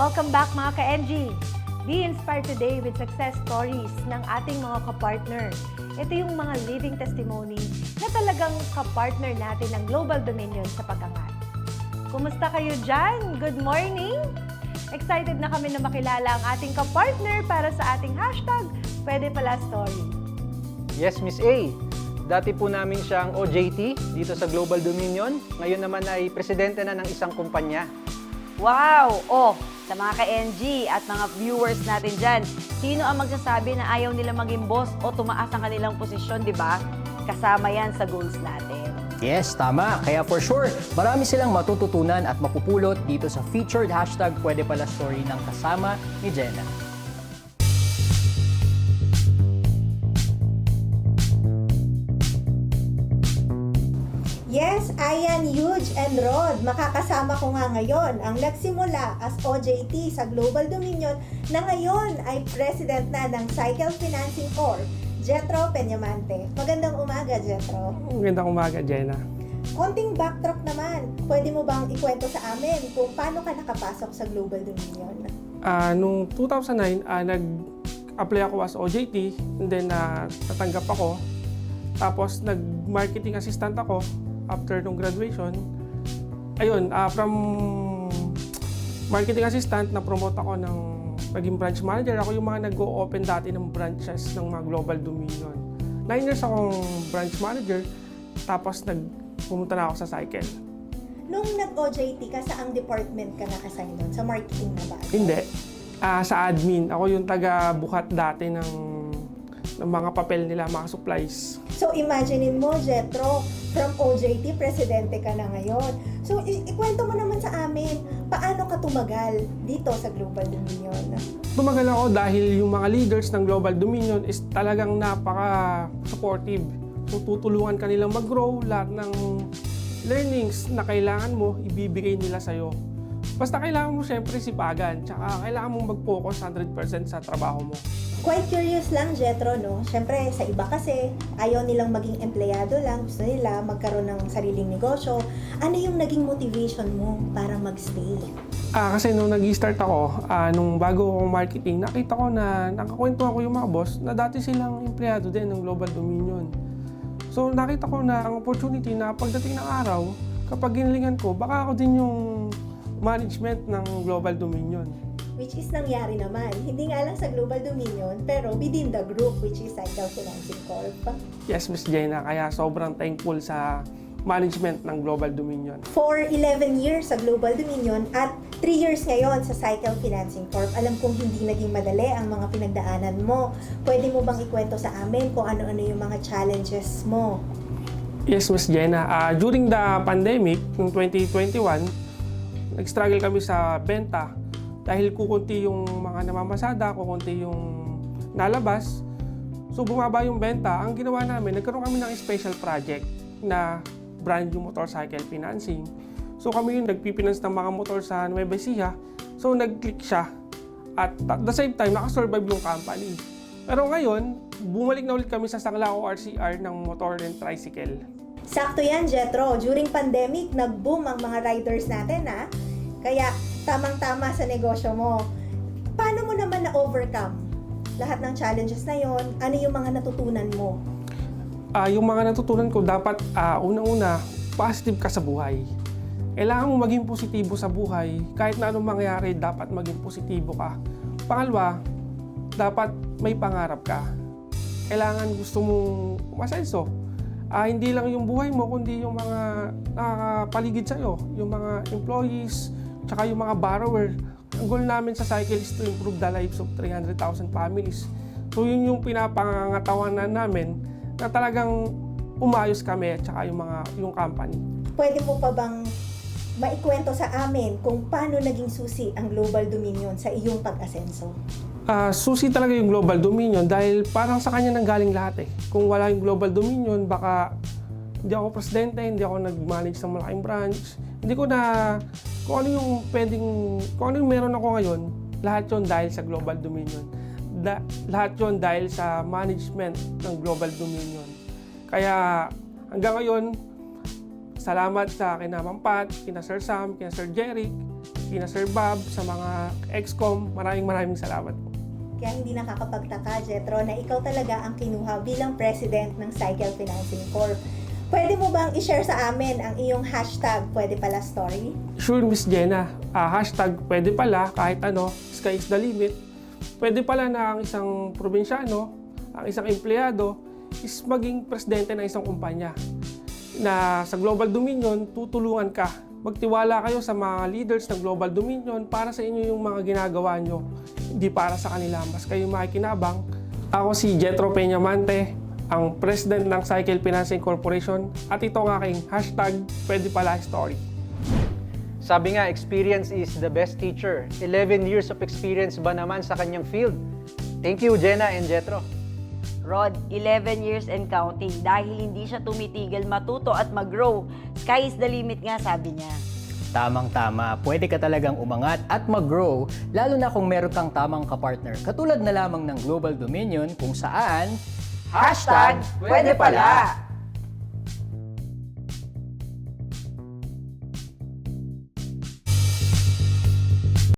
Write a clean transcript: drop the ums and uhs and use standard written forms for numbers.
Welcome back mga ka-NG! Be inspired today with success stories ng ating mga kapartner. Ito yung mga living testimony na talagang kapartner natin ng Global Dominion sa pag-angat. Kumusta kayo dyan? Good morning! Excited na kami na makilala ang ating kapartner para sa ating hashtag Pwede Pala Story. Yes, Miss A. Dati po namin siyang OJT dito sa Global Dominion. Ngayon naman ay presidente na ng isang kumpanya. Wow! Oh, sa mga ka-NG at mga viewers natin dyan, sino ang magsasabi na ayaw nila maging boss o tumaas ang kanilang posisyon, di ba? Kasama yan sa goals natin. Yes, tama. Kaya for sure, marami silang matututunan at mapupulot dito sa featured hashtag Pwede Pala Story ng kasama ni Jenna. Yes, Ayan, Huge, and Rod. Makakasama ko nga ngayon ang nagsimula as OJT sa Global Dominion na ngayon ay President na ng Cycle Financing Corp, Jetro Peñamante. Magandang umaga, Jetro. Magandang umaga, Jenna. Konting backtrack naman. Pwede mo bang ikwento sa amin kung paano ka nakapasok sa Global Dominion? Noong 2009, nag-apply ako as OJT, and then natanggap ako. Tapos nag-marketing assistant ako after nung graduation. Ayun, from marketing assistant, na-promote ako ng naging branch manager. Ako yung mga nag-o-open dati ng branches ng mga Global Dominion. 9 years akong branch manager, tapos pumunta na ako sa Cycle. Nung nag-OJT ka, saang department ka naka-assign doon? Sa marketing na ba? Hindi. Sa admin. Ako yung taga-buhat dati ng mga papel nila, mga supplies. So, imaginein mo, Jetro, from OJT, presidente ka na ngayon. So, ikwento mo naman sa amin, paano ka tumagal dito sa Global Dominion? Tumagal ako dahil yung mga leaders ng Global Dominion is talagang napaka-supportive. So, tutulungan ka nilang mag-grow, lahat ng learnings na kailangan mo, ibibigay nila sa'yo. Basta kailangan mo siyempre sipagan, tsaka kailangan mong mag-focus 100% sa trabaho mo. Quite curious lang, Jetro, no? Siyempre, sa iba kasi, ayaw nilang maging empleyado lang. Gusto nila magkaroon ng sariling negosyo. Ano yung naging motivation mo para mag-stay? Kasi nung nag-start ako, nung bago akong marketing, nakita ko na nakakwento ako yung mga boss na dati silang empleyado din ng Global Dominion. So nakita ko na ang opportunity na pagdating ng araw, kapag ginilingan ko, baka ako din yung management ng Global Dominion. Which is nangyari naman. Hindi nga lang sa Global Dominion, pero within the group, which is Cycle Financing Corp. Yes, Miss Jenna, kaya sobrang thankful sa management ng Global Dominion. For 11 years sa Global Dominion at 3 years ngayon sa Cycle Financing Corp, alam kong hindi naging madali ang mga pinagdaanan mo. Pwede mo bang ikwento sa amin kung ano-ano yung mga challenges mo? Yes, Miss Jenna. During the pandemic, noong 2021, nag-struggle kami sa benta dahil kukunti yung mga namamasada, kukunti yung nalabas. So bumaba yung benta. Ang ginawa namin, nagkaroon kami ng special project na brand new motorcycle financing. So kami yung nagpipinance ng mga motor sa Nueva Ecija. So nag-click siya. At the same time, nakasurvive yung company. Pero ngayon, bumalik na ulit kami sa Sanglao RCR ng motor and tricycle. Sakto yan, Jetro. During pandemic, nag-boom ang mga riders natin, ha? Kaya, tamang-tama sa negosyo mo. Paano mo naman na-overcome lahat ng challenges na yon? Ano yung mga natutunan mo? Yung mga natutunan ko, dapat unang-una, positive ka sa buhay. Kailangan mo maging positibo sa buhay. Kahit na anong mangyari, dapat maging positibo ka. Pangalawa, dapat may pangarap ka. Kailangan gusto mong umasenso. Hindi lang yung buhay mo, kundi yung mga nakakapaligid sa'yo, yung mga employees, tsaka yung mga borrower. Ang goal namin sa Cycle is to improve the lives of 300,000 families. So yun yung pinapangangatawanan namin na talagang umayos kami at tsaka yung company. Pwede mo pa bang maikwento sa amin kung paano naging susi ang Global Dominion sa iyong pag-asenso? Susi talaga yung Global Dominion dahil parang sa kanya nanggaling lahat eh. Kung wala yung Global Dominion, baka hindi ako presidente, hindi ako nag-manage ng malaking branch. Hindi ko na, kung ano yung meron ako ngayon, lahat yon dahil sa Global Dominion. Lahat yon dahil sa management ng Global Dominion. Kaya hanggang ngayon, salamat sa kina Ma'am Pat, kina Sir Sam, kina Sir Jeric, kina Sir Bob, sa mga Excom, maraming salamat po. Kaya hindi nakakapagtaka, Jetro, na ikaw talaga ang kinuha bilang president ng Cycle Financing Corp. Pwede mo bang i-share sa amin ang iyong hashtag pwede pala story? Sure, Miss Jenna. Hashtag pwede pala, kahit ano, sky is the limit. Pwede pala na ang isang probinsyano, ang isang empleyado, is maging presidente ng isang kumpanya. Na sa Global Dominion, tutulungan ka. Magtiwala kayo sa mga leaders ng Global Dominion para sa inyo yung mga ginagawa nyo. Hindi para sa kanila, mas kayo makikinabang. Ako si Jetro Peñamante, ang president ng Cycle Financing Corporation, at ito ang aking hashtag pwede pala story. Sabi nga, experience is the best teacher. 11 years of experience ba naman sa kanyang field? Thank you, Jenna and Jetro. Rod, 11 years and counting dahil hindi siya tumitigil matuto at mag-grow. Sky is the limit nga, sabi niya. Tamang-tama, pwede ka talagang umangat at mag-grow, lalo na kung meron kang tamang kapartner. Katulad na lamang ng Global Dominion kung saan, Hashtag pwede pala!